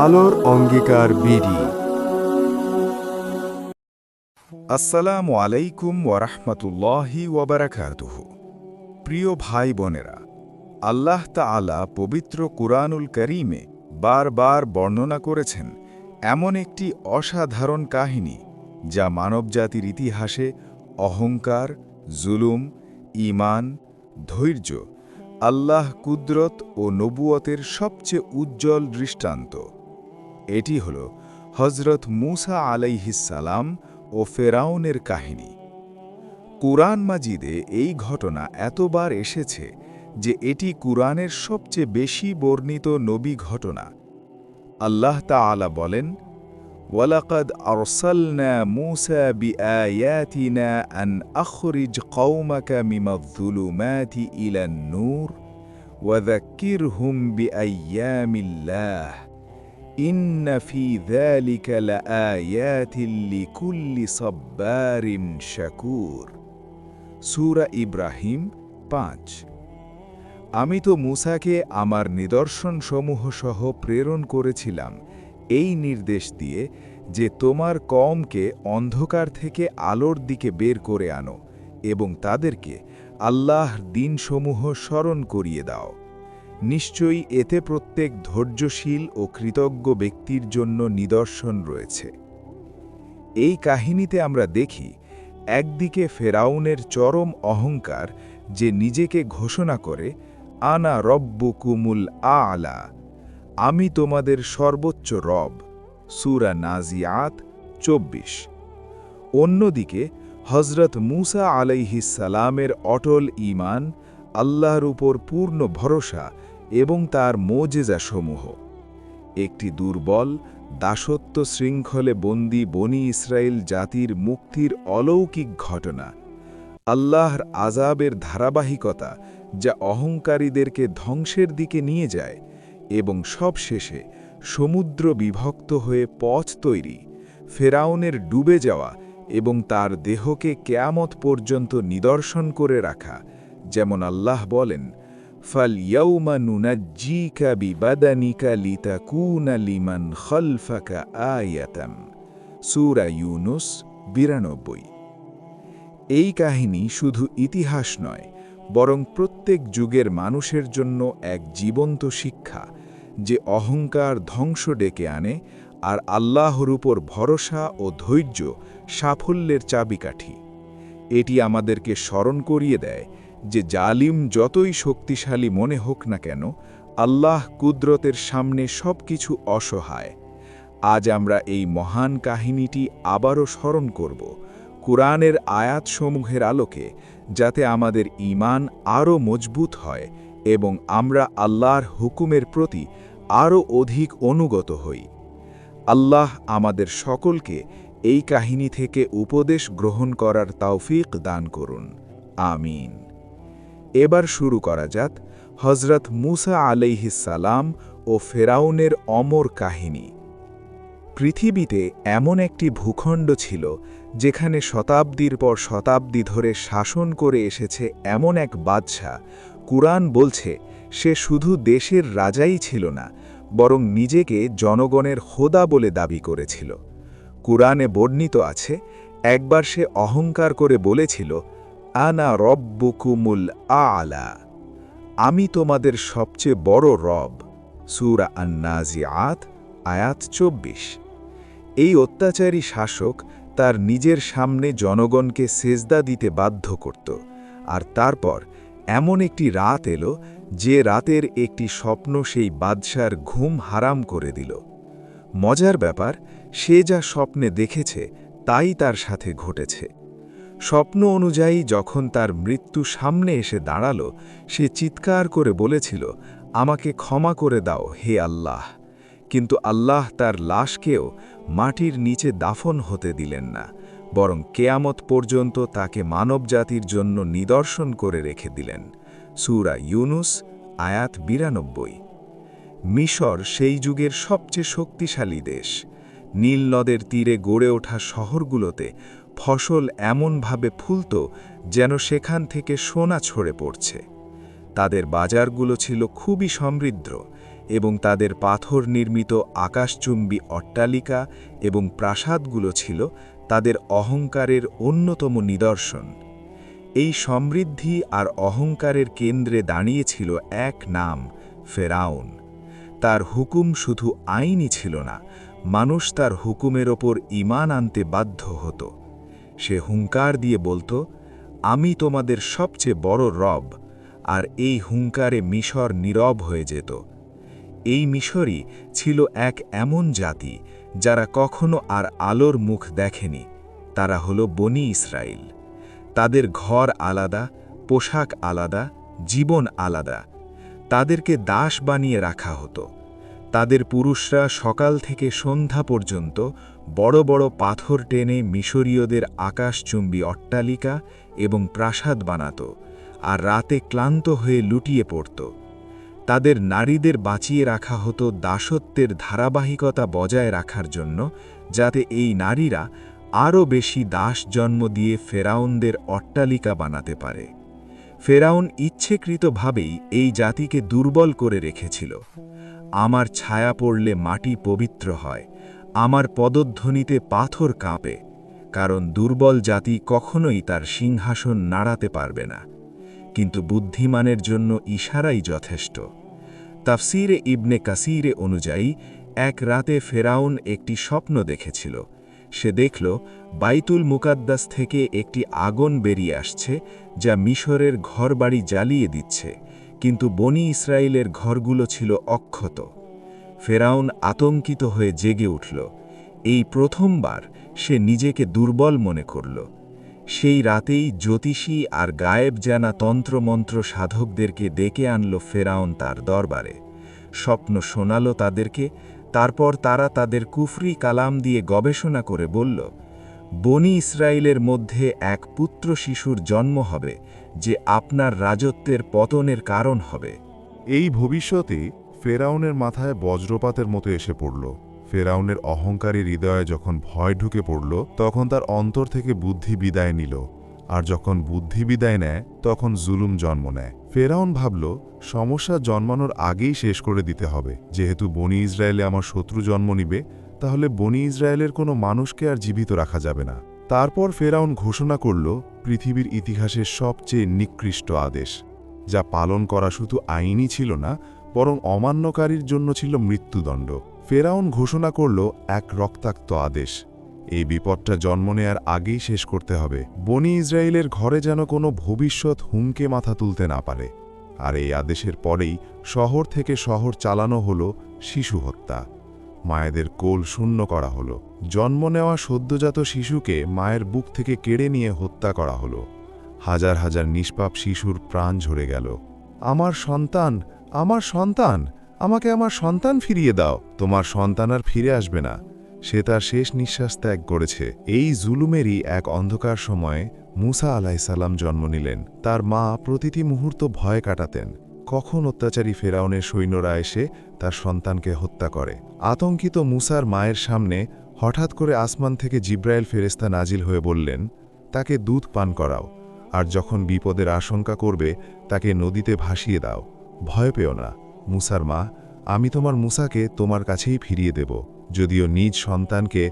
আলোর অঙ্গীকার বিডি। আসসালামু আলাইকুম ওয়ারাহমাতুল্লাহি ওয়াবারাকাতুহু। প্রিয় ভাই বোনেরা, আল্লাহ তাআলা পবিত্র কুরআনুল কারীমে বারবার বর্ণনা করেছেন এমন একটি অসাধারণ কাহিনী যা মানবজাতির ইতিহাসে অহংকার, জুলুম, ঈমান, ধৈর্য, আল্লাহ কুদরত ও নবুয়তের সবচেয়ে উজ্জ্বল দৃষ্টান্ত। এটি হল হযরত মূসা আলাইহিস সালাম ও ফেরাউনের কাহিনী। কুরআন মাজিদে এই ঘটনা এতবার এসেছে যে এটি কুরআনের সবচেয়ে বেশি বর্ণিত নবী ঘটনা। আল্লাহ তাআলা বলেন, ওয়ালাকাদ আরসালনা মূসা বিআয়াতিনা আন আখরিজ কওমাকা মিনায-যুলুমাতি ইলান নূর ওয়া যাক্কিরহুম বিআইয়ামিল্লাহ ইন্না ফি যালিকা লাআয়াতিন লিকুল্লি সাব্বারিন শাকুর। সূরা ইব্রাহিম ৫। আমি তো মূসাকে আমার নিদর্শনসমূহ সহ প্রেরণ করেছিলাম এই নির্দেশ দিয়ে যে তোমার কওমকে অন্ধকার থেকে আলোর দিকে বের করে আনো এবং তাদেরকে আল্লাহর দ্বীনসমূহ স্মরণ করিয়ে দাও। নিশ্চয়ই এতে প্রত্যেক ধৈর্যশীল ও কৃতজ্ঞ ব্যক্তির জন্য নিদর্শন রয়েছে। এই কাহিনীতে আমরা দেখি, একদিকে ফেরাউনের চরম অহংকার, যে নিজেকে ঘোষণা করে, আনা রব্বুকুমুল আ'লা, আমি তোমাদের সর্বোচ্চ রব। সূরা নাজিয়াত ২৪। অন্যদিকে হযরত মূসা আলাইহিস সালামের অটল ঈমান, আল্লাহর উপর পূর্ণ ভরসা এবং তার মুজিজাসমূহ। একটি দুর্বল, দাসত্ব শৃঙ্খলে বন্দী বনী ইসরায়েল জাতির মুক্তির অলৌকিক ঘটনা। আল্লাহর আযাবের ধারাবাহিকতা যা অহংকারীদেরকে ধ্বংসের দিকে নিয়ে যায়, এবং সবশেষে সমুদ্র বিভক্ত হয়ে পথ তৈরি, ফেরাউনের ডুবে যাওয়া এবং তার দেহকে কিয়ামত পর্যন্ত নিদর্শন করে রাখা। যেমন আল্লাহ বলেন, ফালইয়াউমা নুনাজ্জিকা বিবাদানিকা লিতাকুনা লিমান খালফাকা আয়াতাম। সূরা ইউনুস ৯২। এই কাহিনী শুধু ইতিহাস নয়, বরং প্রত্যেক যুগের মানুষের জন্য এক জীবন্ত শিক্ষা, যে অহংকার ধ্বংস ডেকে আনে আর আল্লাহর উপর ভরসা ও ধৈর্য সাফল্যের চাবিকাঠি। এটি আমাদেরকে স্মরণ করিয়ে দেয় যে জালিম যতই শক্তিশালী মনে হোক না কেন, আল্লাহ কুদরতের সামনে সবকিছু অসহায়। আজ আমরা এই মহান কাহিনীটি আবারও স্মরণ করব, কুরআনের আয়াতসমূহের আলোকে, যাতে আমাদের ঈমান আরও মজবুত হয় এবং আমরা আল্লাহর হুকুমের প্রতি আরও অধিক অনুগত হই। আল্লাহ আমাদের সকলকে এই কাহিনী থেকে উপদেশ গ্রহণ করার তৌফিক দান করুন। আমিন। এবার শুরু করা যাক হযরত মূসা আলাইহিস সালাম ও ফেরাউনের অমর কাহিনী। পৃথিবীতে এমন একটি ভূখণ্ড ছিল যেখানে শতাব্দীর পর শতাব্দী ধরে শাসন করে এসেছে এমন এক বাদশা। কুরআন বলছে সে শুধু দেশের রাজাই ছিল না, বরং নিজেকে জনগণের খোদা বলে দাবি করেছিল। কুরআনে বর্ণিত আছে, একবার সে অহংকার করে বলেছিল, আনা রব্বুকুমুল আ'লা, আমি তোমাদের সবচেয়ে বড় রব। সূরা আন-নাজিআত আয়াত ২৪। এই অত্যাচারী শাসক তার নিজের সামনে জনগণকে সেজদা দিতে বাধ্য করত, আর তারপর এমন একটি রাত এলো যে রাতের একটি স্বপ্ন সেই বাদশার ঘুম হারাম করে দিল। মজার ব্যাপার, সে যা স্বপ্নে দেখেছে তাই তার সাথে ঘটেছে। স্বপ্ন অনুযায়ী যখন তার মৃত্যু সামনে এসে দাঁড়ালো, সে চিৎকার করে বলেছিল, আমাকে ক্ষমা করে দাও হে আল্লাহ। কিন্তু আল্লাহ তার লাশকেও মাটির নিচে দাফন হতে দিলেন না, বরং কেয়ামত পর্যন্ত তাকে মানবজাতির জন্য নিদর্শন করে রেখে দিলেন। সূরা ইউনুস আয়াত ৯২। মিশর সেই যুগের সবচেয়ে শক্তিশালী দেশ। নীল নদের তীরে গড়ে ওঠা শহরগুলোতে ফসল এমনভাবে ফুলত যেন সেখান থেকে সোনা ছড়ে পড়ছে। তাদের বাজারগুলো ছিল খুবই সমৃদ্ধ এবং তাদের পাথর নির্মিত আকাশচুম্বী অট্টালিকা এবং প্রাসাদগুলো ছিল তাদের অহংকারের অন্যতম নিদর্শন। এই সমৃদ্ধি আর অহংকারের কেন্দ্রে দাঁড়িয়েছিল এক নাম, ফেরাউন। তার হুকুম শুধু আইনই ছিল না, মানুষ তার হুকুমের ওপর ঈমান আনতে বাধ্য হতো। সে হুঙ্কার দিয়ে বলতো, আমি তোমাদের সবচেয়ে বড় রব, আর এই হুঙ্কারে মিশর নীরব হয়ে যেত। এই মিশরই ছিল এক এমন জাতি যারা কখনো আর আলোর মুখ দেখেনি। তারা হলো বনি ইসরাইল। তাদের ঘর আলাদা, পোশাক আলাদা, জীবন আলাদা। তাদেরকে দাস বানিয়ে রাখা হতো। তাদের পুরুষরা সকাল থেকে সন্ধ্যা পর্যন্ত বড় বড় পাথর টেনে মিশরীয়দের আকাশচুম্বী অট্টালিকা এবং প্রাসাদ বানাত, আর রাতে ক্লান্ত হয়ে লুটিয়ে পড়ত। তাদের নারীদের বাঁচিয়ে রাখা হতো দাসত্বের ধারাবাহিকতা বজায় রাখার জন্য, যাতে এই নারীরা আরও বেশি দাস জন্ম দিয়ে ফেরাউনদের অট্টালিকা বানাতে পারে। ফেরাউন ইচ্ছেকৃতভাবেই এই জাতিকে দুর্বল করে রেখেছিল। আমার ছায়া পড়লে মাটি পবিত্র হয়, আমার পদধ্বনিতে পাথর কাঁপে, কারণ দুর্বল জাতি কখনোই তার সিংহাসন নাড়াতে পারবে না। কিন্তু বুদ্ধিমানের জন্য ইশারাই যথেষ্ট। তাফসিরে ইবনে কাসিরে অনুযায়ী এক রাতে ফেরাউন একটি স্বপ্ন দেখেছিল। সে দেখল বাইতুল মুকাদ্দাস থেকে একটি আগুন বেরিয়ে আসছে, যা মিশরের ঘরবাড়ি জ্বালিয়ে দিচ্ছে, কিন্তু বনি ইসরায়েলের ঘরগুলো ছিল অক্ষত। ফেরাউন আতঙ্কিত হয়ে জেগে উঠল। এই প্রথমবার সে নিজেকে দুর্বল মনে করল। সেই রাতেই জ্যোতিষী আর গায়েব জানা তন্ত্রমন্ত্র সাধকদেরকে ডেকে আনল ফেরাউন তার দরবারে। স্বপ্ন শোনাল তাদেরকে। তারপর তারা তাদের কুফরি কালাম দিয়ে গবেষণা করে বলল, বনি ইসরায়েলের মধ্যে এক পুত্র শিশুর জন্ম হবে, যে আপনার রাজত্বের পতনের কারণ হবে। এই ভবিষ্যতে ফেরাউনের মাথায় বজ্রপাতের মতো এসে পড়ল। ফেরাউনের অহংকারী হৃদয়ে যখন ভয় ঢুকে পড়ল, তখন তার অন্তর থেকে বুদ্ধি বিদায় নিল, আর যখন বুদ্ধি বিদায় নেয় তখন জুলুম জন্ম নেয়। ফেরাউন ভাবল, সমস্যা জন্মানোর আগেই শেষ করে দিতে হবে। যেহেতু বনি ইসরায়েলে আমার শত্রু জন্ম নিবে, তাহলে বনি ইসরায়েলের কোনো মানুষকে আর জীবিত রাখা যাবে না। তারপর ফেরাউন ঘোষণা করল পৃথিবীর ইতিহাসের সবচেয়ে নিকৃষ্ট আদেশ, যা পালন করা শুধু আইনই ছিল না, বরং অমান্যকারীর জন্য ছিল মৃত্যুদণ্ড। ফেরাউন ঘোষণা করল এক রক্তাক্ত আদেশ। এই বিপদটা জন্ম নেয়ার আগেই শেষ করতে হবে। বনি ইসরায়েলের ঘরে যেন কোনো ভবিষ্যৎ হুমকে মাথা তুলতে না পারে। আর এই আদেশের পরেই শহর থেকে শহর চালানো হলো শিশু হত্যা। মায়েদের কোল শূন্য করা হলো। জন্ম নেওয়া সদ্যজাত শিশুকে মায়ের বুক থেকে কেড়ে নিয়ে হত্যা করা হলো। হাজার হাজার নিষ্পাপ শিশুর প্রাণ ঝরে গেল। আমার সন্তান, আমার সন্তান, আমাকে আমার সন্তান ফিরিয়ে দাও। তোমার সন্তান আর ফিরে আসবে না। সে তার শেষ নিঃশ্বাস ত্যাগ করেছে। এই জুলুমেরই এক অন্ধকার সময়ে মুসা আলাইসাল্লাম জন্ম নিলেন। তার মা প্রতিটি মুহূর্ত ভয় কাটাতেন, কখন অত্যাচারী ফেরাউনের সৈন্যরা এসে তার সন্তানকে হত্যা করে। আতঙ্কিত মুসার মায়ের সামনে হঠাৎ করে আসমান থেকে জিব্রাইল ফেরেশতা নাজিল হয়ে বললেন, তাকে দুধ পান করাও, আর যখন বিপদের আশঙ্কা করবে তাকে নদীতে ভাসিয়ে দাও। ভয় পেও না মুসার মা, আমি তোমার মুসাকে তোমার কাছেই ফিরিয়ে দেব। যদিও নিজ সন্তানকে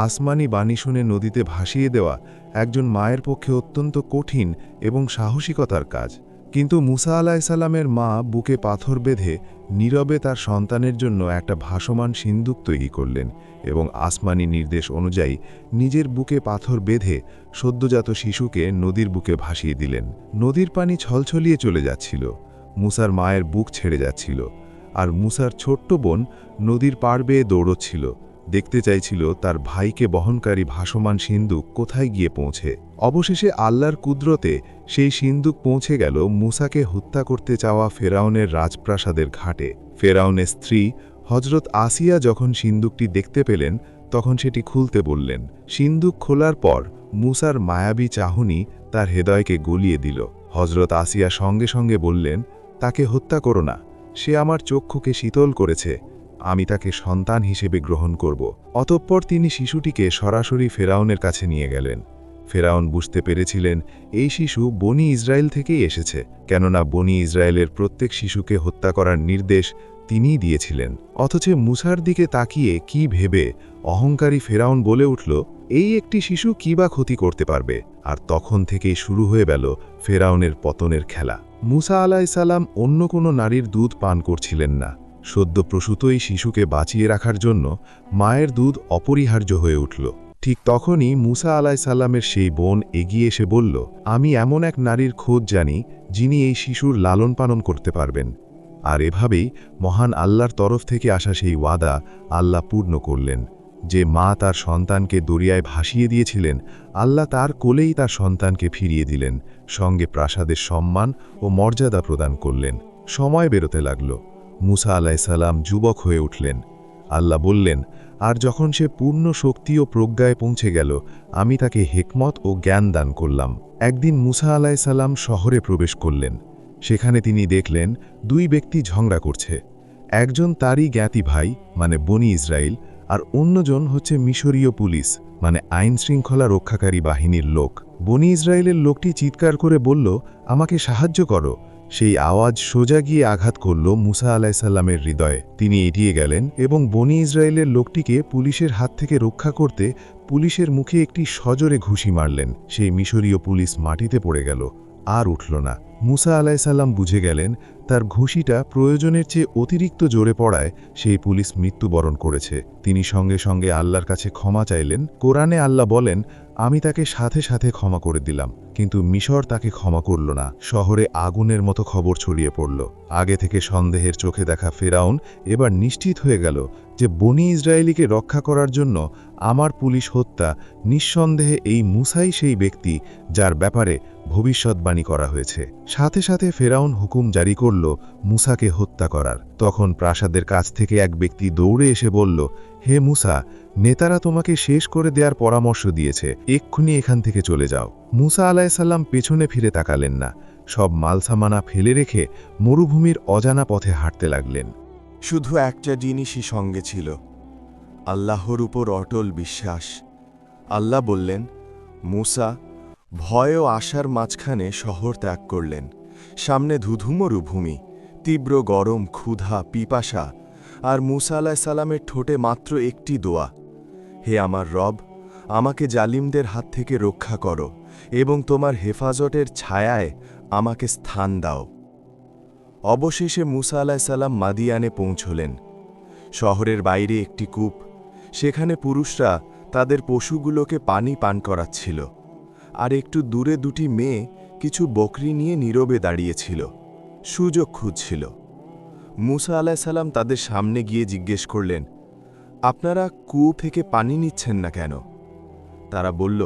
আসমানি বাণী শুনে নদীতে ভাসিয়ে দেওয়া একজন মায়ের পক্ষে অত্যন্ত কঠিন এবং সাহসিকতার কাজ, কিন্তু মুসা আলাইসাল্লামের মা বুকে পাথর বেঁধে নীরবে তার সন্তানের জন্য একটা ভাসমান সিন্দুক তৈরি করলেন এবং আসমানি নির্দেশ অনুযায়ী নিজের বুকে পাথর বেঁধে সদ্যজাত শিশুকে নদীর বুকে ভাসিয়ে দিলেন। নদীর পানি ছলছলিয়ে চলে যাচ্ছিল, মুসার মায়ের বুক ছেড়ে যাচ্ছিল, আর মুসার ছোট্ট বোন নদীর পাড় বেয়ে দৌড়চ্ছিল, দেখতে চাইছিল তার ভাইকে বহনকারী ভাসমান সিন্দুক কোথায় গিয়ে পৌঁছে। অবশেষে আল্লাহর কুদরতে সেই সিন্দুক পৌঁছে গেল মুসাকে হত্যা করতে চাওয়া ফেরাউনের রাজপ্রাসাদের ঘাটে। ফেরাউনের স্ত্রী হজরত আসিয়া যখন সিন্দুকটি দেখতে পেলেন, তখন সেটি খুলতে বললেন। সিন্দুক খোলার পর মুসার মায়াবী চাহনি তার হৃদয়কে গলিয়ে দিল। হজরত আসিয়া সঙ্গে সঙ্গে বললেন, তাকে হত্যা করো না, সে আমার চক্ষুকে শীতল করেছে, আমি তাকে সন্তান হিসেবে গ্রহণ করব। অতঃপর তিনি শিশুটিকে সরাসরি ফেরাউনের কাছে নিয়ে গেলেন। ফেরাউন বুঝতে পেরেছিলেন এই শিশু বনি ইসরায়েল থেকেই এসেছে, কেননা বনি ইসরায়েলের প্রত্যেক শিশুকে হত্যা করার নির্দেশ তিনিই দিয়েছিলেন। অথচ মুসার দিকে তাকিয়ে কি ভেবে অহংকারী ফেরাউন বলে উঠল, এই একটি শিশু কি বা ক্ষতি করতে পারবে। আর তখন থেকেই শুরু হয়ে গেল ফেরাউনের পতনের খেলা। মুসা আলাইসাল্লাম অন্য কোনো নারীর দুধ পান করছিলেন না। সদ্য প্রসূত এই শিশুকে বাঁচিয়ে রাখার জন্য মায়ের দুধ অপরিহার্য হয়ে উঠল। ঠিক তখনই মুসা আলাইসাল্লামের সেই বোন এগিয়ে এসে বলল, আমি এমন এক নারীর খোঁজ জানি যিনি এই শিশুর লালন পালন করতে পারবেন। আর এভাবেই মহান আল্লাহর তরফ থেকে আসা সেই ওয়াদা আল্লাহ পূর্ণ করলেন। যে মা তার সন্তানকে দরিয়ায় ভাসিয়ে দিয়েছিলেন, আল্লাহ তার কোলেই তার সন্তানকে ফিরিয়ে দিলেন, সঙ্গে প্রাসাদের সম্মান ও মর্যাদা প্রদান করলেন। সময় বেরোতে লাগল। মুসা আলাইসাল্লাম যুবক হয়ে উঠলেন। আল্লাহ বললেন, আর যখন সে পূর্ণ শক্তি ও প্রজ্ঞায় পৌঁছে গেল, আমি তাকে হিকমত ও জ্ঞান দান করলাম। একদিন মুসা আলাইসাল্লাম শহরে প্রবেশ করলেন। সেখানে তিনি দেখলেন দুই ব্যক্তি ঝগড়া করছে। একজন তারই জ্ঞাতি ভাই মানে বনি ইসরায়েল, আর অন্যজন হচ্ছে মিশরীয় পুলিশ মানে আইন শৃঙ্খলা রক্ষাকারী বাহিনীর লোক। বনি ইসরায়েলের লোকটি চিৎকার করে বলল, আমাকে সাহায্য করো। সেই আওয়াজ সোজা গিয়ে আঘাত করল মুসা আলাইসাল্লামের হৃদয়ে। তিনি এগিয়ে গেলেন এবং বনি ইসরায়েলের লোকটিকে পুলিশের হাত থেকে রক্ষা করতে পুলিশের মুখে একটি সজোরে ঘুষি মারলেন। সেই মিশরীয় পুলিশ মাটিতে পড়ে গেল, আর উঠল না। মুসা আলাইসাল্লাম বুঝে গেলেন তার ঘুষিটা প্রয়োজনের চেয়ে অতিরিক্ত জোরে পড়ায় সেই পুলিশ মৃত্যুবরণ করেছে। তিনি সঙ্গে সঙ্গে আল্লাহর কাছে ক্ষমা চাইলেন। কোরআনে আল্লাহ বলেন, আমি তাকে সাথে সাথে ক্ষমা করে দিলাম, কিন্তু মিশর তাকে ক্ষমা করল না। শহরে আগুনের মতো খবর ছড়িয়ে পড়ল। আগে থেকে সন্দেহের চোখে দেখা ফেরাউন এবার নিশ্চিত হয়ে গেল যে বনি ইসরায়েলিকে রক্ষা করার জন্য আমার পুলিশ হত্যা নিঃসন্দেহে এই মুসাই সেই ব্যক্তি যার ব্যাপারে ভবিষ্যৎবাণী করা হয়েছে। সাথে সাথে ফেরাউন হুকুম জারি করল মুসাকে হত্যা করার। তখন প্রাসাদের কাছ থেকে এক ব্যক্তি দৌড়ে এসে বলল, হে মুসা, নেতারা তোমাকে শেষ করে দেওয়ার পরামর্শ দিয়েছে, এক্ষুনি এখান থেকে চলে যাও। মুসা আলাইসাল্লাম পেছনে ফিরে তাকালেন না। সব মালসামানা ফেলে রেখে মরুভূমির অজানা পথে হাঁটতে লাগলেন। শুধু একটা জিনিসই সঙ্গে ছিল, আল্লাহর উপর অটল বিশ্বাস। আল্লাহ বললেন, মুসা, ভয় ও আশার মাঝখানে শহর ত্যাগ করলেন। সামনে ধুধু মরুভূমি, তীব্র গরম, ক্ষুধা, পিপাসা, আর মুসা আলাইসাল্লামের ঠোঁটে মাত্র একটি দোয়া, হে আমার রব, আমাকে জালিমদের হাত থেকে রক্ষা করো এবং তোমার হেফাজতের ছায়ায় আমাকে স্থান দাও। অবশেষে মুসা আলাইসাল্লাম মাদিয়ানে পৌঁছলেন। শহরের বাইরে একটি কূপ, সেখানে পুরুষরা তাদের পশুগুলোকে পানি পান করাচ্ছিল, আর একটু দূরে দুটি মেয়ে কিছু বকরি নিয়ে নীরবে দাঁড়িয়েছিল, সুযোগ খুঁজছিল। মুসা আলাইসাল্লাম তাদের সামনে গিয়ে জিজ্ঞেস করলেন, আপনারা কূপ থেকে পানি নিচ্ছেন না কেন? তারা বলল,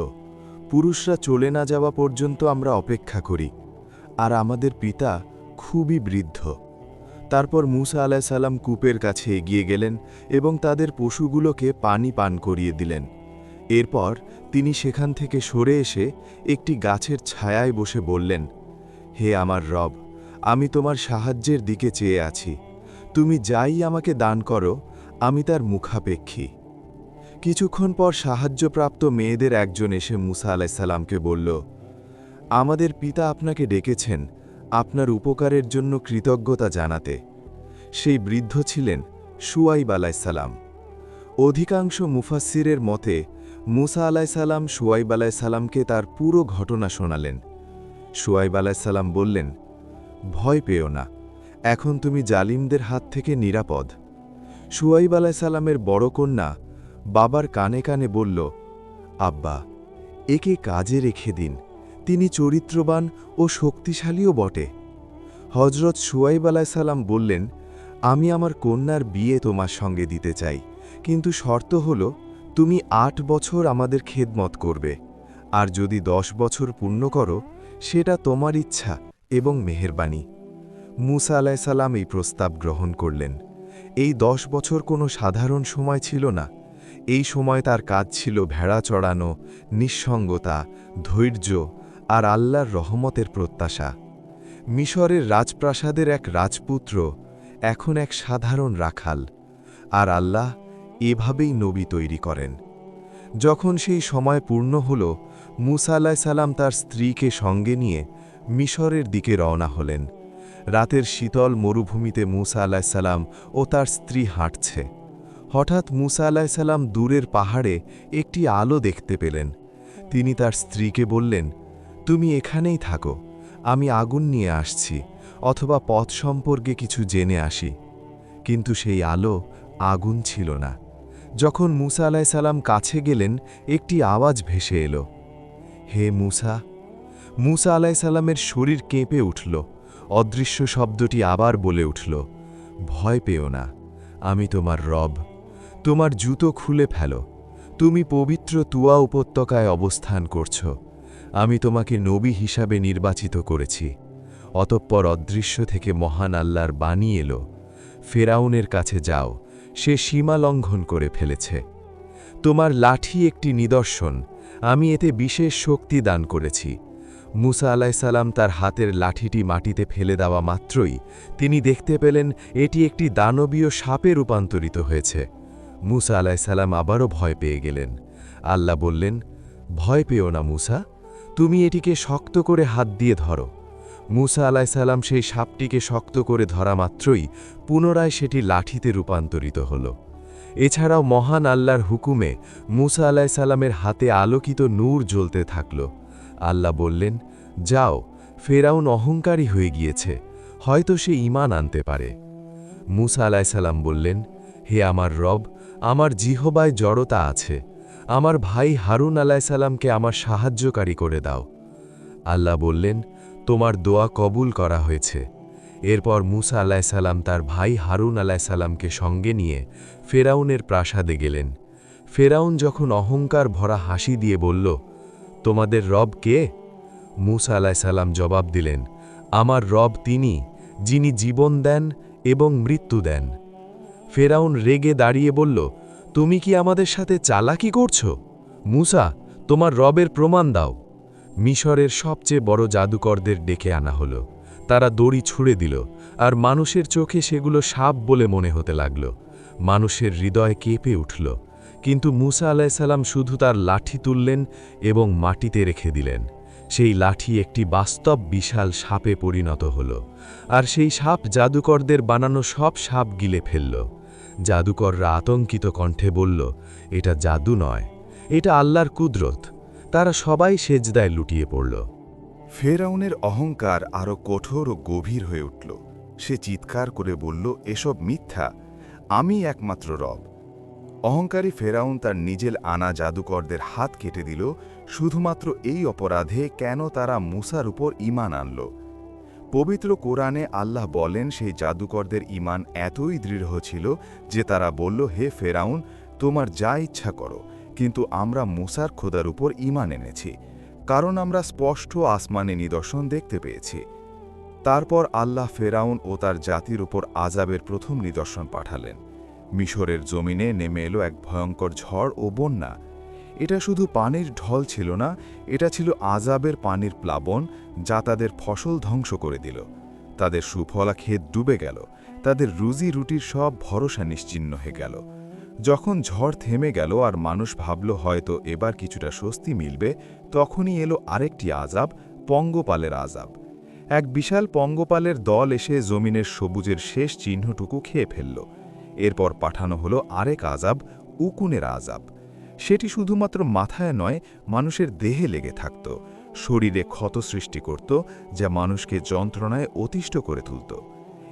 পুরুষরা চলে না যাওয়া পর্যন্ত আমরা অপেক্ষা করি, আর আমাদের পিতা খুবই বৃদ্ধ। তারপর মুসা আলাইসাল্লাম কূপের কাছে এগিয়ে গেলেন এবং তাদের পশুগুলোকে পানি পান করিয়ে দিলেন। এরপর তিনি সেখান থেকে সরে এসে একটি গাছের ছায়ায় বসে বললেন, হে আমার রব, আমি তোমার সাহায্যের দিকে চেয়ে আছি। তুমি যাই আমাকে দান করো, আমি তার মুখাপেক্ষী। কিছুক্ষণ পর সাহায্যপ্রাপ্ত মেয়েদের একজন এসে মুসা আলাইসাল্লামকে বলল, আমাদের পিতা আপনাকে ডেকেছেন আপনার উপকারের জন্য কৃতজ্ঞতা জানাতে। সেই বৃদ্ধ ছিলেন শুয়াইব আলাইসাল্লাম। অধিকাংশ মুফাসসিরের মতে মুসা আলাইসাল্লাম শুয়াইব আলাইসাল্লামকে তার পুরো ঘটনা শোনালেন। শুয়াইব আলাইসাল্লাম বললেন, ভয় পেও না, এখন তুমি জালিমদের হাত থেকে নিরাপদ। শুয়াইব আলাইসাল্লামের বড় কন্যা বাবার কানে কানে বলল, আব্বা, একে কাজে রেখে দিন, তিনি চরিত্রবান ও শক্তিশালীও বটে। হজরত শুয়াইব আলাইসাল্লাম বললেন, আমি আমার কন্যার বিয়ে তোমার সঙ্গে দিতে চাই, কিন্তু শর্ত হল তুমি 8 বছর আমাদের খেদমত করবে, আর যদি 10 বছর পূর্ণ করো সেটা তোমার ইচ্ছা এবং মেহেরবানি। মুসা আলাইসাল্লাম এই প্রস্তাব গ্রহণ করলেন। এই 10 বছর কোনো সাধারণ সময় ছিল না। এই সময় তার কাজ ছিল ভেড়া চড়ানো, নিঃসঙ্গতা, ধৈর্য আর আল্লাহর রহমতের প্রত্যাশা। মিশরের রাজপ্রাসাদের এক রাজপুত্র এখন এক সাধারণ রাখাল, আর আল্লাহ এভাবেই নবী তৈরি করেন। যখন সেই সময় পূর্ণ হল, মুসা আলাইসাল্লাম তার স্ত্রীকে সঙ্গে নিয়ে মিশরের দিকে রওনা হলেন। রাতের শীতল মরুভূমিতে মুসা আলাইসাল্লাম ও তার স্ত্রী হাঁটছে। হঠাৎ মুসা আলাইসাল্লাম দূরের পাহাড়ে একটি আলো দেখতে পেলেন। তিনি তার স্ত্রীকে বললেন, তুমি এখানেই থাকো, আমি আগুন নিয়ে আসছি, অথবা পথ সম্পর্কে কিছু জেনে আসি। কিন্তু সেই আলো আগুন ছিল না। যখন মুসা আলাইসাল্লাম কাছে গেলেন, একটি আওয়াজ ভেসে এলো, হে মুসা। মুসা আলাইসাল্লামের শরীর কেঁপে উঠল। অদৃশ্য শব্দটি আবার বলে উঠল, ভয় পেও না, আমি তোমার রব। তোমার জুতো খুলে ফেলো, তুমি পবিত্র তুয়া উপত্যকায় অবস্থান করছ। আমি তোমাকে নবী হিসাবে নির্বাচিত করেছি। অতঃপর অদৃশ্য থেকে মহান আল্লাহর বাণী এলো, ফেরাউনের কাছে যাও, সে সীমা লঙ্ঘন করে ফেলেছে। তোমার লাঠি একটি নিদর্শন, আমি এতে বিশেষ শক্তি দান করেছি। মুসা আলাইসাল্লাম তার হাতের লাঠিটি মাটিতে ফেলে দেওয়া মাত্রই তিনি দেখতে পেলেন এটি একটি দানবীয় সাপে রূপান্তরিত হয়েছে। মুসা আলাইসাল্লাম আবারও ভয় পেয়ে গেলেন। আল্লাহ বললেন, ভয় পেও না মুসা, তুমি এটিকে শক্ত করে হাত দিয়ে ধরো। মুসা আলাইসাল্লাম সেই সাপটিকে শক্ত করে ধরা মাত্রই পুনরায় সেটি লাঠিতে রূপান্তরিত হল। এছাড়াও মহান আল্লাহর হুকুমে মুসা আলাইসাল্লামের হাতে আলোকিত নূর জ্বলতে থাকল। আল্লাহ বললেন, যাও, ফেরাউন অহংকারী হয়ে গিয়েছে, হয়তো সে ঈমান আনতে পারে। মুসা আলাইসাল্লাম বললেন, হে আমার রব, আমার জিহবায় জড়তা আছে, আমার ভাই হারুন আলাইসাল্লামকে আমার সাহায্যকারী করে দাও। আল্লাহ বললেন, তোমার দোয়া কবুল করা হয়েছে। এরপর মুসা আলাইসাল্লাম তার ভাই হারুন আলাইসাল্লামকে সঙ্গে নিয়ে ফেরাউনের প্রাসাদে গেলেন। ফেরাউন যখন অহংকার ভরা হাসি দিয়ে বলল, তোমাদের রব কে? মুসা আলাইসাল্লাম জবাব দিলেন, আমার রব তিনি, যিনি জীবন দেন এবং মৃত্যু দেন। ফেরাউন রেগে দাঁড়িয়ে বলল, তুমি কি আমাদের সাথে চালাকি করছো? মুসা, তোমার রবের প্রমাণ দাও। মিশরের সবচেয়ে বড় জাদুকরদের ডেকে আনা হলো। তারা দড়ি ছুঁড়ে দিল, আর মানুষের চোখে সেগুলো সাপ বলে মনে হতে লাগল। মানুষের হৃদয় কেঁপে উঠল। কিন্তু মুসা আলাইসাল্লাম শুধু তার লাঠি তুললেন এবং মাটিতে রেখে দিলেন। সেই লাঠি একটি বাস্তব বিশাল সাপে পরিণত হল, আর সেই সাপ জাদুকরদের বানানো সব সাপ গিলে ফেলল। জাদুকররা আতঙ্কিত কণ্ঠে বলল, এটা জাদু নয়, এটা আল্লাহর কুদরত। তারা সবাই সেজদায় লুটিয়ে পড়ল। ফেরাউনের অহংকার আরও কঠোর ও গভীর হয়ে উঠল। সে চিৎকার করে বলল, এসব মিথ্যা, আমি একমাত্র রব। অহংকারী ফেরাউন তার নিজের আনা জাদুকরদের হাত কেটে দিল, শুধুমাত্র এই অপরাধে কেন তারা মুসার উপর ঈমান আনল। পবিত্র কোরআনে আল্লাহ বলেন, সেই জাদুকরদের ঈমান এতই দৃঢ় ছিল যে তারা বলল, হে ফেরাউন, তোমার যা ইচ্ছা করো, কিন্তু আমরা মুসার খোদার উপর ঈমান এনেছি, কারণ আমরা স্পষ্ট আসমানে নিদর্শন দেখতে পেয়েছি। তারপর আল্লাহ ফেরাউন ও তার জাতির উপর আযাবের প্রথম নিদর্শন পাঠালেন। মিশরের জমিনে নেমে এলো এক ভয়ঙ্কর ঝড় ও বন্যা। এটা শুধু পানির ঢল ছিল না, এটা ছিল আযাবের পানির প্লাবন, যা তাদের ফসল ধ্বংস করে দিল। তাদের সুফলা ক্ষেত ডুবে গেল, তাদের রুজি রুটির সব ভরসা নিশ্চিহ্ন হয়ে গেল। যখন ঝড় থেমে গেল আর মানুষ ভাবল হয়তো এবার কিছুটা স্বস্তি মিলবে, তখনই এলো আরেকটি আযাব, পঙ্গপালের আযাব। এক বিশাল পঙ্গপালের দল এসে জমিনের সবুজের শেষ চিহ্নটুকু খেয়ে ফেলল। এরপর পাঠানো হলো আরেক আযাব, উকুনের আযাব। সেটি শুধুমাত্র মাথায় নয়, মানুষের দেহে লেগে থাকত, শরীরে ক্ষত সৃষ্টি করত, যা মানুষকে যন্ত্রণায় অতিষ্ঠ করে তুলত।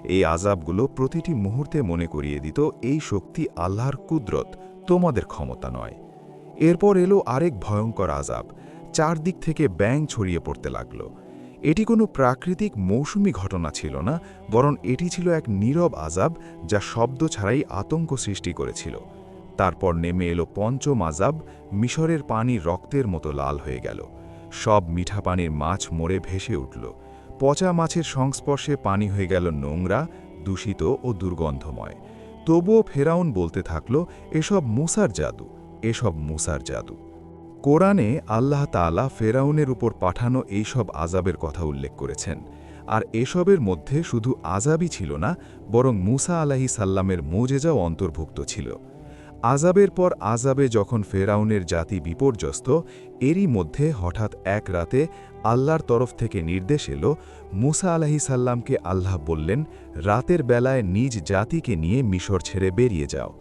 এই আযাবগুলো প্রতিটি মুহূর্তে মনে করিয়ে দিত, এই শক্তি আল্লাহর কুদরত, তোমাদের ক্ষমতা নয়। এরপর এলো আরেক ভয়ঙ্কর আযাব, চারদিক থেকে ব্যাঙ ছড়িয়ে পড়তে লাগল। এটি কোনো প্রাকৃতিক মৌসুমি ঘটনা ছিল না, বরং এটি ছিল এক নীরব আযাব, যা শব্দ ছাড়াই আতঙ্ক সৃষ্টি করেছিল। তারপর নেমে এলো পঞ্চম আযাব, মিশরের পানি রক্তের মতো লাল হয়ে গেল। সব মিঠা পানির মাছ মরে ভেসে উঠল। পচা মাছের সংস্পর্শে পানি হয়ে গেল নোংরা, দূষিত ও দুর্গন্ধময়। তবুও ফেরাউন বলতে থাকল, এসব মুসার জাদু, এসব মুসার জাদু। কোরআনে আল্লাহ তাআলা ফেরাউনের উপর পাঠানো এইসব আযাবের কথা উল্লেখ করেছেন। আর এসবের মধ্যে শুধু আযাবই ছিল না, বরং মুসা আলাইহিস সালামের মুজেজাও অন্তর্ভুক্ত ছিল। আযাবের পর আযাবে যখন ফেরাউনের জাতি বিপর্যস্ত, এরই মধ্যে হঠাৎ এক রাতে আল্লাহর তরফ থেকে নির্দেশ এলো, মুসা আলাইহিসাল্লামকে আল্লাহ বললেন, রাতের বেলায় নিজ জাতিকে নিয়ে মিশর ছেড়ে বেরিয়ে যাও।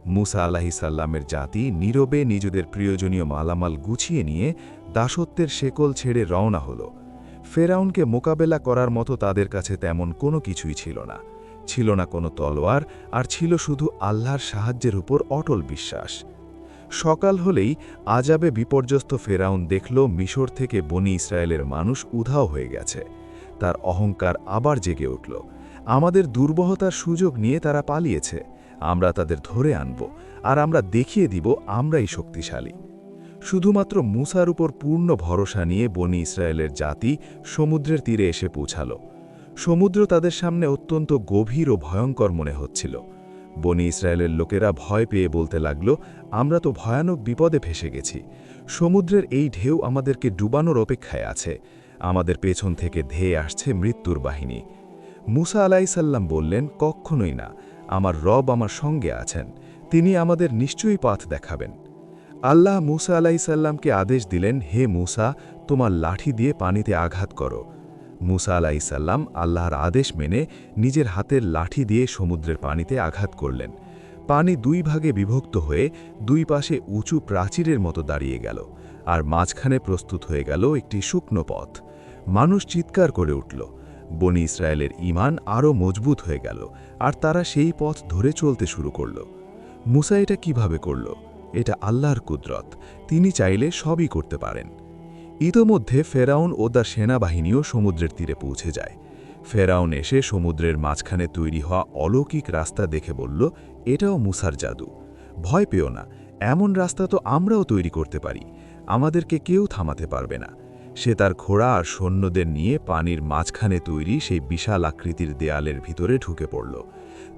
মুসা আলাইহিসাল্লামের জাতি নীরবে নিজেদের প্রয়োজনীয় মালামাল গুছিয়ে নিয়ে দাসত্বের শেকল ছেড়ে রওনা হল। ফেরাউনকে মোকাবেলা করার মতো তাদের কাছে তেমন কোনো কিছুই ছিল না। ছিল না কোনো তলোয়ার, আর ছিল শুধু আল্লাহর সাহায্যের উপর অটল বিশ্বাস। সকাল হলেই আযাবে বিপর্যস্ত ফেরাউন দেখল মিশর থেকে বনি ইসরায়েলের মানুষ উধাও হয়ে গেছে। তার অহংকার আবার জেগে উঠল। আমাদের দুর্বহতার সুযোগ নিয়ে তারা পালিয়েছে, আমরা তাদের ধরে আনব, আর আমরা দেখিয়ে দিব আমরাই শক্তিশালী। শুধুমাত্র মুসার উপর পূর্ণ ভরসা নিয়ে বনি ইসরায়েলের জাতি সমুদ্রের তীরে এসে পৌঁছাল। সমুদ্র তাদের সামনে অত্যন্ত গভীর ও ভয়ঙ্কর মনে হচ্ছিল। বনি ইসরায়েলের লোকেরা ভয় পেয়ে বলতে লাগল, আমরা তো ভয়ানক বিপদে ফেসে গেছি। সমুদ্রের এই ঢেউ আমাদেরকে ডুবানোর অপেক্ষায় আছে। আমাদের পেছন থেকে ধেয়ে আসছে মৃত্যুর বাহিনী। মুসা আলাইসাল্লাম বললেন, কখনোই না, আমার রব আমার সঙ্গে আছেন, তিনি আমাদের নিশ্চয়ই পথ দেখাবেন। আল্লাহ মুসা আলাইসাল্লামকে আদেশ দিলেন, হে মুসা, তোমার লাঠি দিয়ে পানিতে আঘাত করো। মুসা আলাইসাল্লাম আল্লাহর আদেশ মেনে নিজের হাতের লাঠি দিয়ে সমুদ্রের পানিতে আঘাত করলেন। পানি দুই ভাগে বিভক্ত হয়ে দুই পাশে উঁচু প্রাচীরের মতো দাঁড়িয়ে গেল, আর মাঝখানে প্রস্তুত হয়ে গেল একটি শুকনো পথ। মানুষ চিৎকার করে উঠল। বনি ইসরায়েলের ঈমান আরও মজবুত হয়ে গেল, আর তারা সেই পথ ধরে চলতে শুরু করল। মুসা এটা কিভাবে করল? এটা আল্লাহর কুদরত, তিনি চাইলে সবই করতে পারেন। ইতোমধ্যে ফেরাউন ও তার সেনাবাহিনীও সমুদ্রের তীরে পৌঁছে যায়। ফেরাউন এসে সমুদ্রের মাঝখানে তৈরি হওয়া অলৌকিক রাস্তা দেখে বলল, এটাও মুসার জাদু। ভয় পেও না, এমন রাস্তা তো আমরাও তৈরি করতে পারি, আমাদেরকে কেউ থামাতে পারবে না। সে তার ঘোড়া আর সৈন্যদের নিয়ে পানির মাঝখানে তৈরি সেই বিশাল আকৃতির দেয়ালের ভিতরে ঢুকে পড়ল।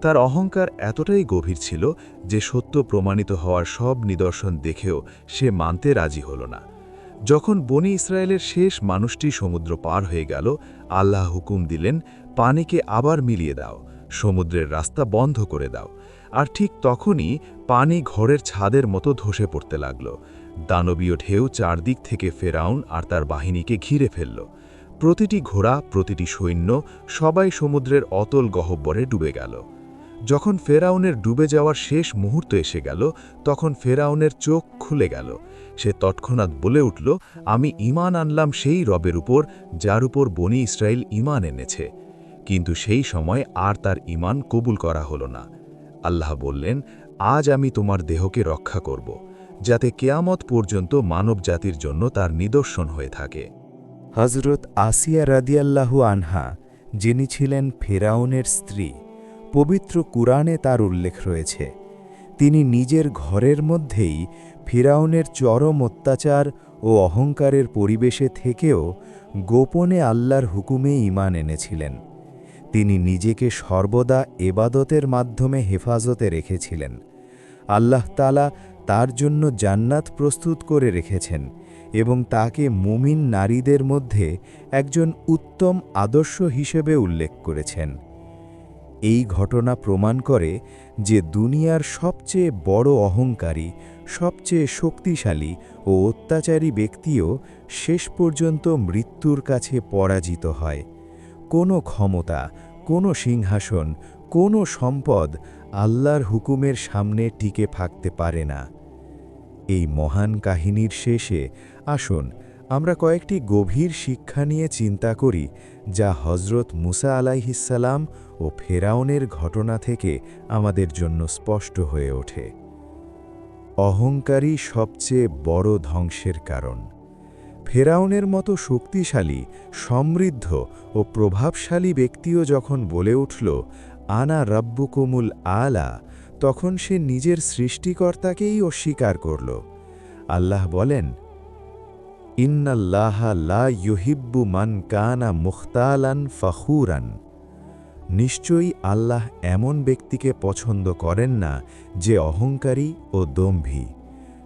তার অহংকার এতটাই গভীর ছিল যে সত্য প্রমাণিত হওয়ার সব নিদর্শন দেখেও সে মানতে রাজি হল না। যখন বনি ইসরায়েলের শেষ মানুষটি সমুদ্র পার হয়ে গেল, আল্লাহ হুকুম দিলেন, পানিকে আবার মিলিয়ে দাও, সমুদ্রের রাস্তা বন্ধ করে দাও। আর ঠিক তখনই পানি ঘরের ছাদের মতো ধসে পড়তে লাগল। দানবীয় ঢেউ চারদিক থেকে ফেরাউন আর তার বাহিনীকে ঘিরে ফেলল। প্রতিটি ঘোড়া, প্রতিটি সৈন্য, সবাই সমুদ্রের অতল গহ্বরে ডুবে গেল। যখন ফেরাউনের ডুবে যাওয়ার শেষ মুহূর্ত এসে গেল, তখন ফেরাউনের চোখ খুলে গেল। সে তৎক্ষণাৎ বলে উঠল, আমি ঈমান আনলাম সেই রবের উপর যার উপর বনি ইসরায়েল ঈমান এনেছে। কিন্তু সেই সময় আর তার ঈমান কবুল করা হলো না। আল্লাহ বললেন, আজ আমি তোমার দেহকে রক্ষা করব, যাতে কেয়ামত পর্যন্ত মানব জাতির জন্য তার নিদর্শন হয়ে থাকে। হজরত আসিয়া রাদিয়াল্লাহু আনহা, যিনি ছিলেন ফেরাউনের স্ত্রী, পবিত্র কুরআনে তার উল্লেখ রয়েছে। তিনি নিজের ঘরের মধ্যেই ফিরাউনের চরম অত্যাচার ও অহংকারের পরিবেশে থেকেও গোপনে আল্লাহর হুকুমে ঈমান এনেছিলেন। তিনি নিজেকে সর্বদা এবাদতের মাধ্যমে হেফাজতে রেখেছিলেন। আল্লাহ তাআলা তার জন্য জান্নাত প্রস্তুত করে রেখেছেন এবং তাকে মুমিন নারীদের মধ্যে একজন উত্তম আদর্শ হিসেবে উল্লেখ করেছেন। এই ঘটনা প্রমাণ করে যে দুনিয়ার সবচেয়ে বড় অহংকারী, সবচেয়ে শক্তিশালী ও অত্যাচারী ব্যক্তিও শেষ পর্যন্ত মৃত্যুর কাছে পরাজিত হয়। কোনো ক্ষমতা, কোনো সিংহাসন, কোনো সম্পদ আল্লাহর হুকুমের সামনে টিকে থাকতে পারে না। এই মহান কাহিনীর শেষে আসুন আমরা কয়েকটি গভীর শিক্ষা নিয়ে চিন্তা করি, যা হজরত মুসা আলাইহিসসালাম ও ফেরাউনের ঘটনা থেকে আমাদের জন্য স্পষ্ট হয়ে ওঠে। অহংকারই সবচেয়ে বড় ধ্বংসের কারণ। ফেরাউনের মতো শক্তিশালী, সমৃদ্ধ ও প্রভাবশালী ব্যক্তিও যখন বলে উঠল, আনা রাব্বুকুমুল আলা, তখন সে নিজের সৃষ্টিকর্তাকেই অস্বীকার করল। আল্লাহ বলেন, ইন্নাল্লাহা লা ইউহিব্বু মান কানা মুখতালান ফখুরান। নিশ্চয়ই আল্লাহ এমন ব্যক্তিকে পছন্দ করেন না যে অহংকারী ও দম্ভী।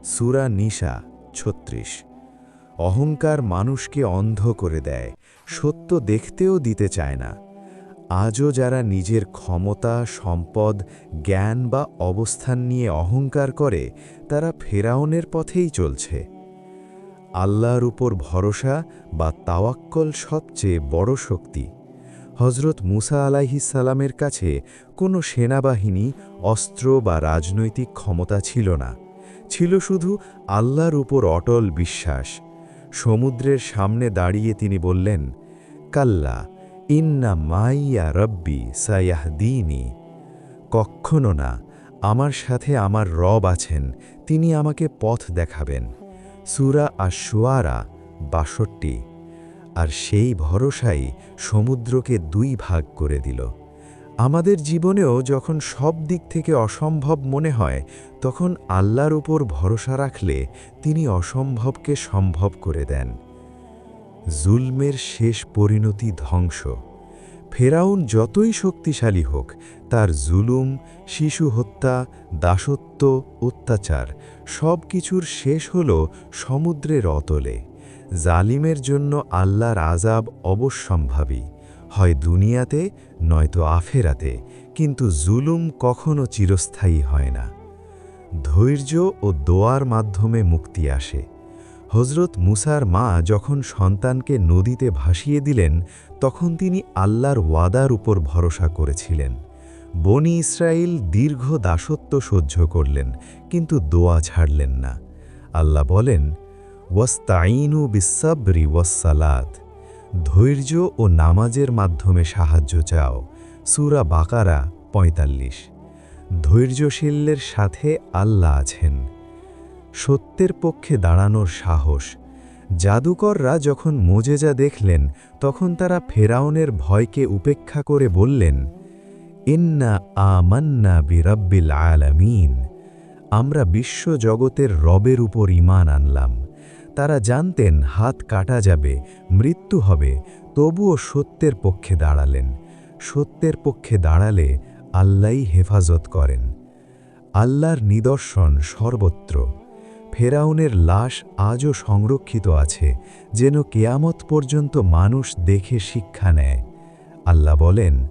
সূরা নিসা ৩৬। অহংকার মানুষকে অন্ধ করে দেয়, সত্য দেখতেও দিতে চায় না। আজও যারা নিজের ক্ষমতা, সম্পদ, জ্ঞান বা অবস্থান নিয়ে অহংকার করে তারা ফেরাউনের পথেই চলছে। আল্লাহর উপর ভরসা বা তাওয়াক্কল সবচেয়ে বড় শক্তি। হজরত মুসা আলাইহিসসালামের কাছে কোনো সেনাবাহিনী, অস্ত্র বা রাজনৈতিক ক্ষমতা ছিল না, ছিল শুধু আল্লাহর উপর অটল বিশ্বাস। সমুদ্রের সামনে দাঁড়িয়ে তিনি বললেন, কাল্লা ইন্না মাইয়া রব্বি সায়াহদিনী, কক্ষনো না, আমার সাথে আমার রব আছেন, তিনি আমাকে পথ দেখাবেন। সূরা আশ-শুআরা ৬২। আর সেই ভরসাই সমুদ্রকে ২ ভাগ করে দিল। আমাদের জীবনেও যখন সব দিক থেকে অসম্ভব মনে হয়, তখন আল্লাহর উপর ভরসা রাখলে তিনি অসম্ভবকে সম্ভব করে দেন। জুলমের শেষ পরিণতি ধ্বংস। ফেরাউন যতই শক্তিশালী হোক, তার জুলুম, শিশু হত্যা, দাসত্ব, অত্যাচার সব কিছুর শেষ হল সমুদ্রের অতলে। জালিমের জন্য আল্লাহর আযাব অবশ্যম্ভাবী, হয় দুনিয়াতে নয়তো আখেরাতে, কিন্তু জুলুম কখনো চিরস্থায়ী হয় না। ধৈর্য ও দোয়ার মাধ্যমে মুক্তি আসে। হজরত মুসার মা যখন সন্তানকে নদীতে ভাসিয়ে দিলেন, তখন তিনি আল্লাহর ওয়াদার উপর ভরসা করেছিলেন। বনি ইসরায়েল দীর্ঘ দাসত্ব সহ্য করলেন, কিন্তু দোয়া ছাড়লেন না। আল্লাহ বলেন, ওয়াস্তাঈনু বিসসাবরি ওয়াসসালাত, ধৈর্য ও নামাজের মাধ্যমে সাহায্য চাও। সূরা বাকারা ৪৫। ধৈর্যশীলদের সাথে আল্লাহ আছেন। সত্যের পক্ষে দাঁড়ানোর সাহস। জাদুকররা যখন মোজেজা দেখলেন, তখন তারা ফেরাউনের ভয়কে উপেক্ষা করে বললেন, ইন্না আমান্না বিরাব্বিল আলামিন, আমরা বিশ্বজগতের রবের উপর ঈমান আনলাম। তারা জানতেন হাত কাটা যাবে, মৃত্যু হবে, তবুও সত্যের পক্ষে দাঁড়ালেন। সত্যের পক্ষে দাঁড়ালে আল্লাহই হেফাজত করেন। আল্লাহর নিদর্শন সর্বত্র। ফেরাউনের লাশ আজও সংরক্ষিত আছে, যেন কেয়ামত পর্যন্ত মানুষ দেখে শিক্ষা নেয়। আল্লাহ বলেন,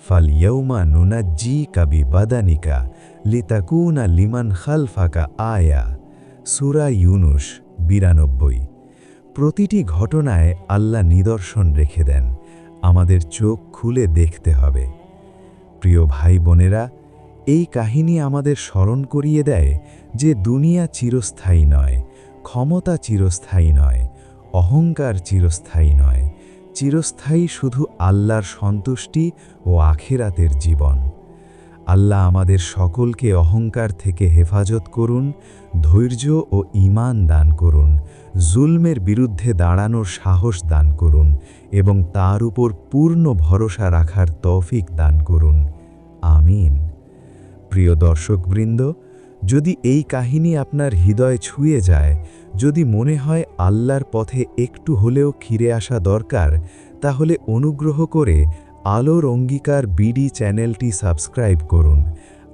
ফালইয়াউমা নুনাজ্জিকা বিবাদানিকা লিতাকুনা লিমান খালফাকা আয়া। সূরা ইউনুস ৯২। প্রতিটি ঘটনায় আল্লাহ নিদর্শন রেখে দেন, আমাদের চোখ খুলে দেখতে হবে। প্রিয় ভাই বোনেরা, এই কাহিনী আমাদের স্মরণ করিয়ে দেয় যে দুনিয়া চিরস্থায়ী নয়, ক্ষমতা চিরস্থায়ী নয়, অহংকার চিরস্থায়ী নয়। চিরস্থায়ী শুধু আল্লাহর সন্তুষ্টি ও আখিরাতের জীবন। আল্লাহ আমাদের সকলকে অহংকার থেকে হেফাজত করুন, ধৈর্য ও ঈমান দান করুন, জুলমের বিরুদ্ধে দাঁড়ানোর সাহস দান করুন এবং তার উপর পূর্ণ ভরসা রাখার তৌফিক দান করুন। আমিন। প্রিয় দর্শকবৃন্দ, যদি এই কাহিনী আপনার হৃদয় ছুঁয়ে যায়, যদি মনে হয় আল্লাহর পথে একটু হলেও ফিরে আসা দরকার, তাহলে অনুগ্রহ করে আলোর অঙ্গীকার বিডি চ্যানেলটি সাবস্ক্রাইব করুন।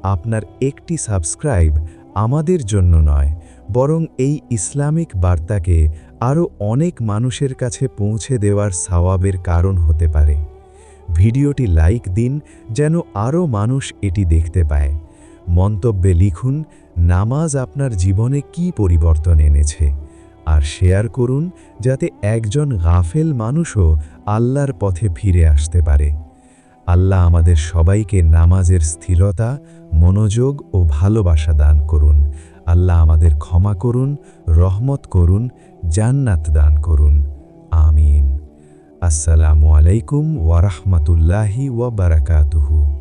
আপনার একটি সাবস্ক্রাইব আমাদের জন্য নয়, বরং এই ইসলামিক বার্তাকে আরও অনেক মানুষের কাছে পৌঁছে দেওয়ার সওয়াবের কারণ হতে পারে। ভিডিওটি লাইক দিন, যেন আরও মানুষ এটি দেখতে পায়। মন্তব্যে লিখুন নামাজ আপনার জীবনে কী পরিবর্তন এনেছে, আর শেয়ার করুন যাতে একজন গাফেল মানুষও আল্লাহর পথে ফিরে আসতে পারে। আল্লাহ আমাদের সবাইকে নামাজের স্থিরতা, মনোযোগ ও ভালোবাসা দান করুন। আল্লাহ আমাদের ক্ষমা করুন, রহমত করুন, জান্নাত দান করুন। আমিন। আসসালামু আলাইকুম ওয়া রাহমাতুল্লাহি ওয়া বারাকাতুহু।